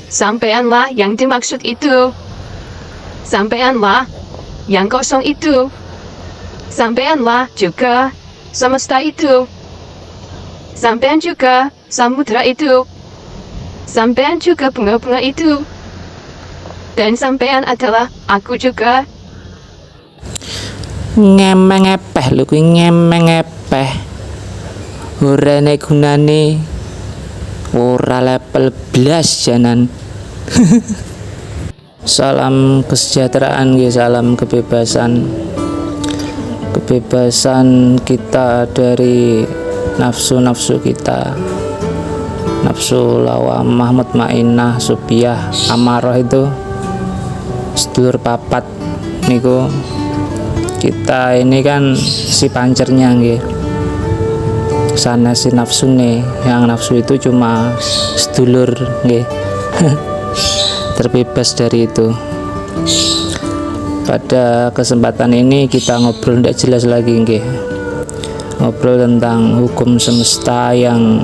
Sampaianlah yang dimaksud itu. Sampaianlah yang kosong itu. Sampaianlah juga semesta itu. Sampaian juga samudra itu. Sampaian juga bunga-bunga itu. Dan sampaian adalah aku juga. Ngemeng-epeh lho kuwi, ngemeng-epeh. Ora nek gunane ora level blas janan. Salam kesejahteraan nggih, salam kebebasan. Kebebasan kita dari nafsu-nafsu kita. Nafsu lawamah, mutmainah, supiah, amarah itu sedulur papat niku. Kita ini kan si pancernya nggih. Sana si nafsu nih, yang nafsu itu cuma sedulur nggih. Terbebas dari itu. Pada kesempatan ini kita ngobrol tidak jelas lagi nggih. Ngobrol tentang hukum semesta yang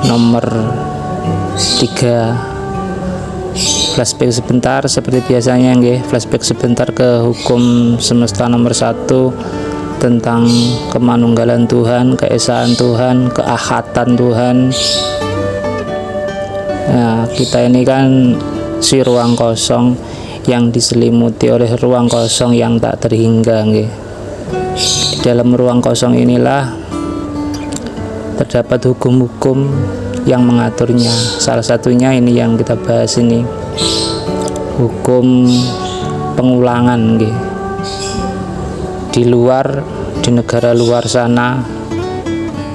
nomor 3. Flashback sebentar seperti biasanya nggih, flashback sebentar ke hukum semesta nomor 1 tentang kemanunggalan Tuhan, keesaan Tuhan, keahatan Tuhan. Nah, kita ini kan si ruang kosong yang diselimuti oleh ruang kosong yang tak terhingga nggih. Di dalam ruang kosong inilah terdapat hukum-hukum yang mengaturnya. Salah satunya ini yang kita bahas ini, hukum pengulangan nggih. Di luar, di negara luar sana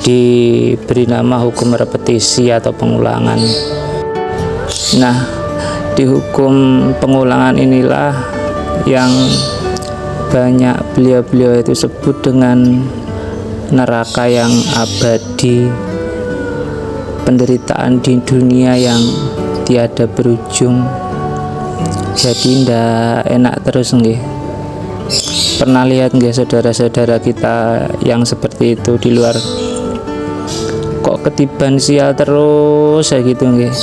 diberi nama hukum repetisi atau pengulangan. Nah, di hukum pengulangan inilah yang banyak beliau-beliau itu sebut dengan neraka yang abadi, penderitaan di dunia yang tiada berujung. Jadi ndak enak terus nggih. Pernah lihat nggih saudara-saudara kita yang seperti itu di luar, kok ketiban sial terus kayak gitu nggih.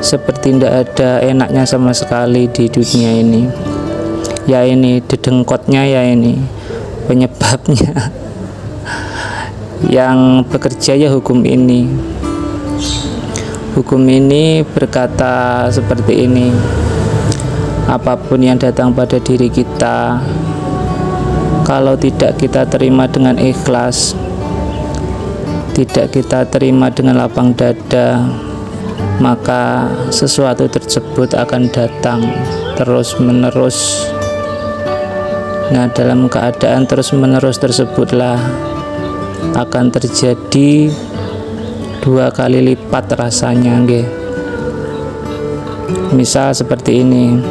Seperti ndak ada enaknya sama sekali di dunia ini. Ya ini dedengkotnya, ya ini penyebabnya. Yang bekerja ya hukum ini. Hukum ini berkata seperti ini: apapun yang datang pada diri kita, kalau tidak kita terima dengan ikhlas, tidak kita terima dengan lapang dada, maka sesuatu tersebut akan datang terus menerus. Nah, dalam keadaan terus menerus tersebutlah akan terjadi 2 kali lipat rasanya nggih. Misal seperti ini,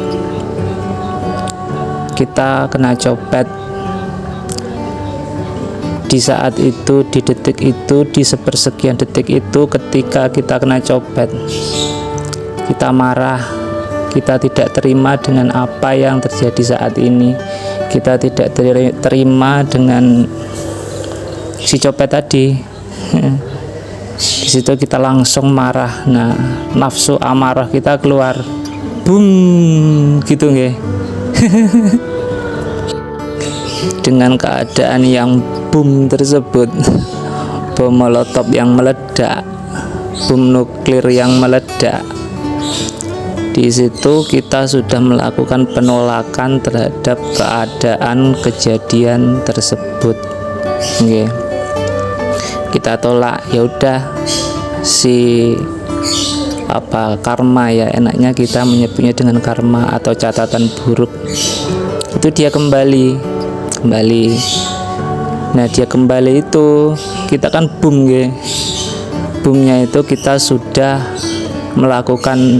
kita kena copet. Di saat itu, di detik itu, di sepersekian detik itu, ketika kita kena copet, kita marah, kita tidak terima dengan apa yang terjadi saat ini, kita tidak terima dengan si copet tadi. Di situ kita langsung marah. Nah, nafsu amarah kita keluar, boom, gitu nggih. Dengan keadaan yang boom tersebut, bom molotov yang meledak, bom nuklir yang meledak, di situ kita sudah melakukan penolakan terhadap keadaan kejadian tersebut. Nggih. Kita tolak, ya udah, si karma, ya enaknya kita menyebutnya dengan karma atau catatan buruk. Itu dia kembali. Nah, dia kembali itu kita kan boom nggih. Boomnya itu kita sudah melakukan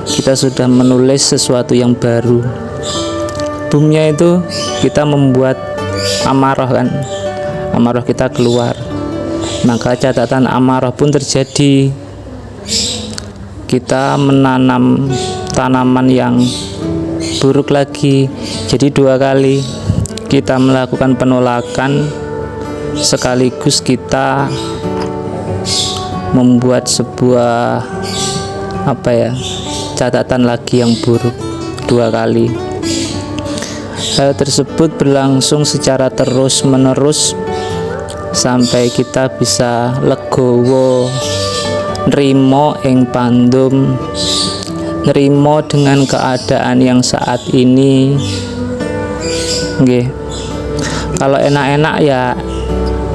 kita sudah menulis sesuatu yang baru. Boomnya itu kita membuat amarah kan, amarah kita keluar, maka catatan amarah pun terjadi. Kita menanam tanaman yang buruk lagi. Jadi 2 kali kita melakukan penolakan, sekaligus kita membuat sebuah catatan lagi yang buruk 2 kali. Hal tersebut berlangsung secara terus menerus sampai kita bisa legowo nrimo ing pandum, nrimo dengan keadaan yang saat ini. Nggih. Kalau enak-enak ya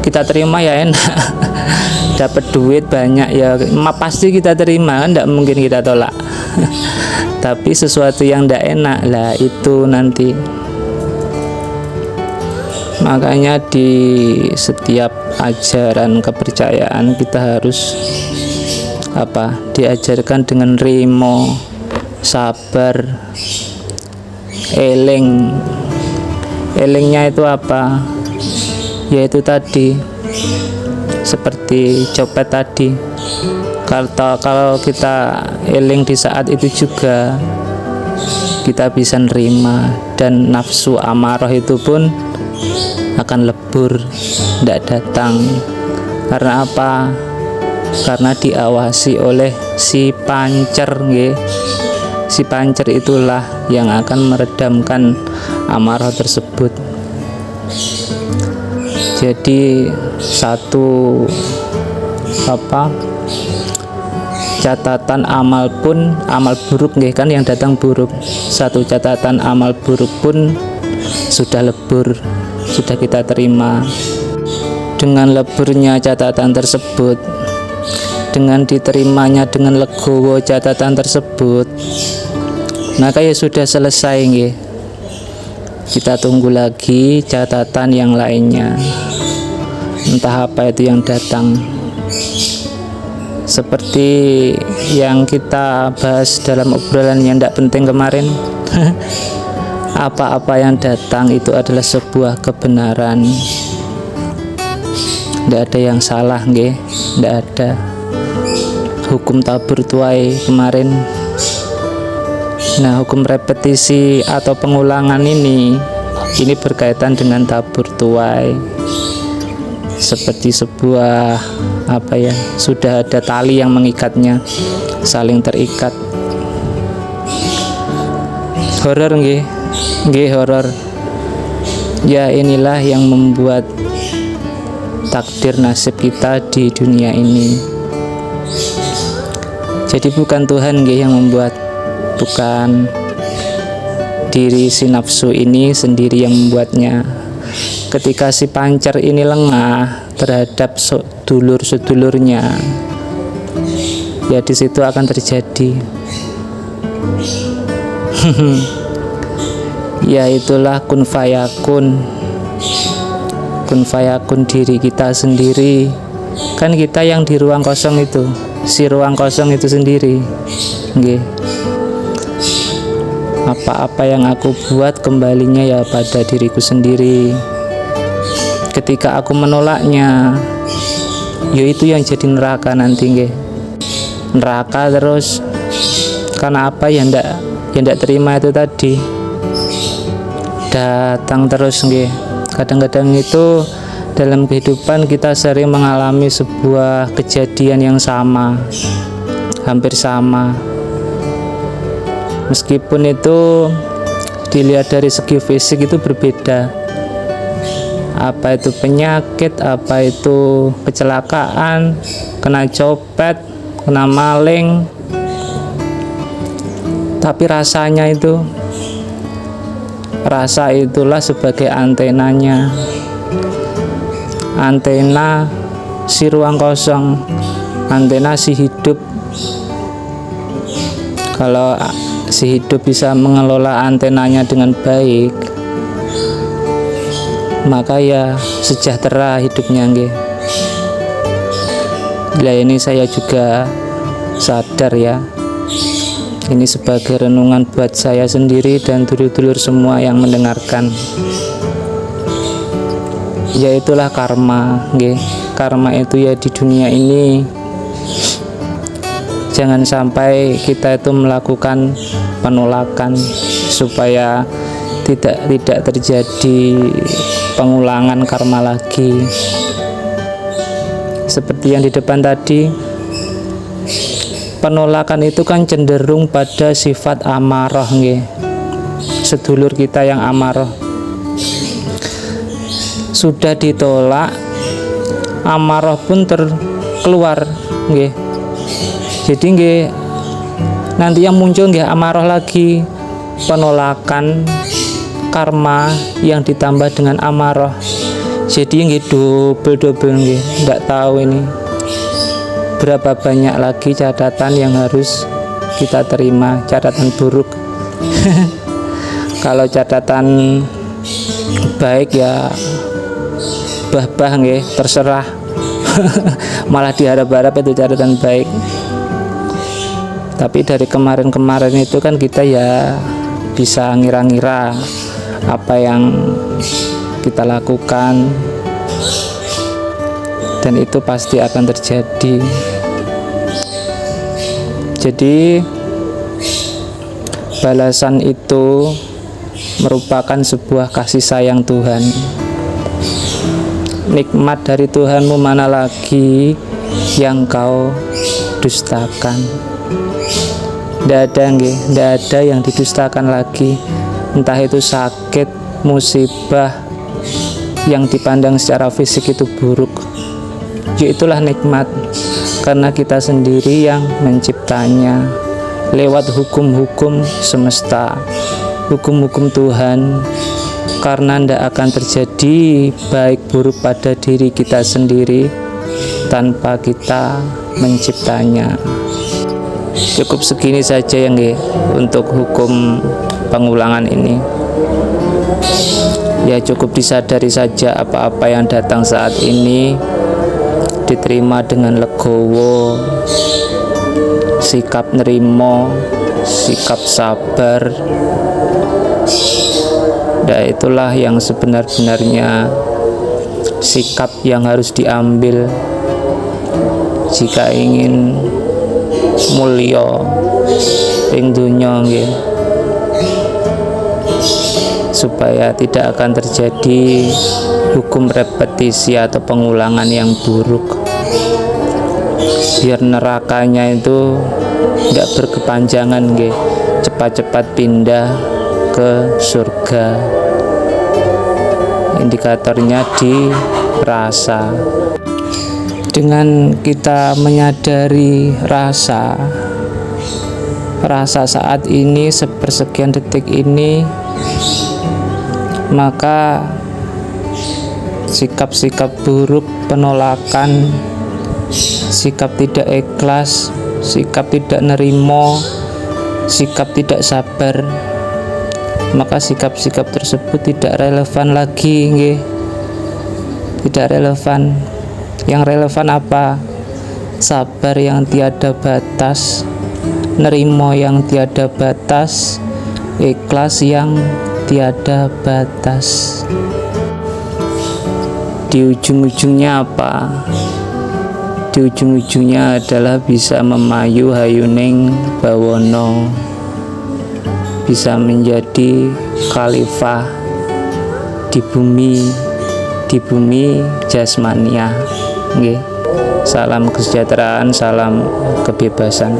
kita terima ya enak. Dapat duit banyak ya pasti kita terima, kan tidak mungkin kita tolak. Tapi sesuatu yang tidak enak lah itu nanti. Makanya di setiap ajaran kepercayaan kita harus diajarkan dengan rimo, sabar, eling. Elingnya itu apa? Yaitu tadi seperti copet tadi. Kalau kita eling di saat itu juga kita bisa nerima, dan nafsu amarah itu pun akan lebur, tidak datang. Karena apa? Karena diawasi oleh si pancer, nggih. Si pancer itulah yang akan meredamkan amarah tersebut. Jadi satu catatan amal buruk nggih kan yang datang buruk. Satu catatan amal buruk pun sudah lebur, sudah kita terima. Dengan leburnya catatan tersebut, dengan diterimanya dengan legowo catatan tersebut, maka ya sudah selesai nggih. Kita tunggu lagi catatan yang lainnya, entah apa itu yang datang. Seperti yang kita bahas dalam obrolan yang tidak penting kemarin. Apa-apa yang datang itu adalah sebuah kebenaran. Tidak ada yang salah nggih, tidak ada. Hukum tabur tuai kemarin. Nah, hukum repetisi atau pengulangan ini berkaitan dengan tabur tuai. Seperti sebuah sudah ada tali yang mengikatnya, saling terikat. Horor nggih horor. Ya, inilah yang membuat takdir nasib kita di dunia ini. Jadi bukan Tuhan yang membuat, bukan diri si nafsu ini sendiri yang membuatnya. Ketika si pancer ini lengah terhadap dulur-sedulurnya, ya di situ akan terjadi. Ya itulah kun fayakun. Kun fayakun diri kita sendiri. Kan kita yang di ruang kosong itu, si ruang kosong itu sendiri. Nggih. Apa-apa yang aku buat kembalinya ya pada diriku sendiri. Ketika aku menolaknya, ya itu yang jadi neraka nanti nggih. Neraka terus. Karena apa? Ya ndak terima itu tadi. Datang terus nggih. Kadang-kadang itu dalam kehidupan kita sering mengalami sebuah kejadian yang sama, hampir sama. Meskipun itu dilihat dari segi fisik itu berbeda. Apa itu penyakit, apa itu kecelakaan, kena copet, kena maling. Tapi rasanya itu, rasa itulah sebagai antenanya. Antena si ruang kosong, antena si hidup. Kalau si hidup bisa mengelola antenanya dengan baik, maka ya sejahtera hidupnya nggih. Bila ini saya juga sadar ya. Ini sebagai renungan buat saya sendiri dan dulur-dulur semua yang mendengarkan. Ya itulah karma nggih. Karma itu ya di dunia ini. Jangan sampai kita itu melakukan penolakan supaya tidak terjadi pengulangan karma lagi. Seperti yang di depan tadi, penolakan itu kan cenderung pada sifat amarah nggih. Sedulur kita yang amarah sudah ditolak, amarah pun terkeluar nggih. Jadi nggih nanti yang muncul nggih amarah lagi, penolakan, karma yang ditambah dengan amarah. Jadi nggih double nggih. Nggak tahu ini berapa banyak lagi catatan yang harus kita terima, catatan buruk. Kalau catatan baik ya bah nggih, terserah. Malah diharap-harap itu catatan baik. Tapi dari kemarin-kemarin itu kan kita ya bisa ngira-ngira apa yang kita lakukan, dan itu pasti akan terjadi. Jadi balasan itu merupakan sebuah kasih sayang Tuhan. Nikmat dari Tuhanmu mana lagi yang kau dustakan? Tidak ada yang didustakan lagi. Entah itu sakit, musibah yang dipandang secara fisik itu buruk, ya itulah nikmat, karena kita sendiri yang menciptanya lewat hukum-hukum semesta, hukum-hukum Tuhan. Karena tidak akan terjadi baik buruk pada diri kita sendiri tanpa kita menciptanya. Cukup segini saja ya nggih untuk hukum pengulangan ini. Ya cukup disadari saja apa-apa yang datang saat ini diterima dengan legowo, sikap nerimo, sikap sabar. Dan itulah yang sebenar-benarnya sikap yang harus diambil jika ingin mulya ing donya nggih, supaya tidak akan terjadi hukum repetisi atau pengulangan yang buruk, biar nerakanya itu tidak berkepanjangan nggih, cepat-cepat pindah ke surga. Indikatornya di rasa. Dengan kita menyadari rasa saat ini, sepersekian detik ini, maka sikap-sikap buruk, penolakan, sikap tidak ikhlas, sikap tidak nerimo, sikap tidak sabar, maka sikap-sikap tersebut tidak relevan lagi nggih. Tidak relevan. Yang relevan apa? Sabar yang tiada batas, nerimo yang tiada batas, ikhlas yang tiada batas. Di ujung-ujungnya apa? Di ujung-ujungnya adalah bisa memayu hayuning bawono, bisa menjadi khalifah di bumi jasmania nggih. Salam kesejahteraan, salam kebebasan.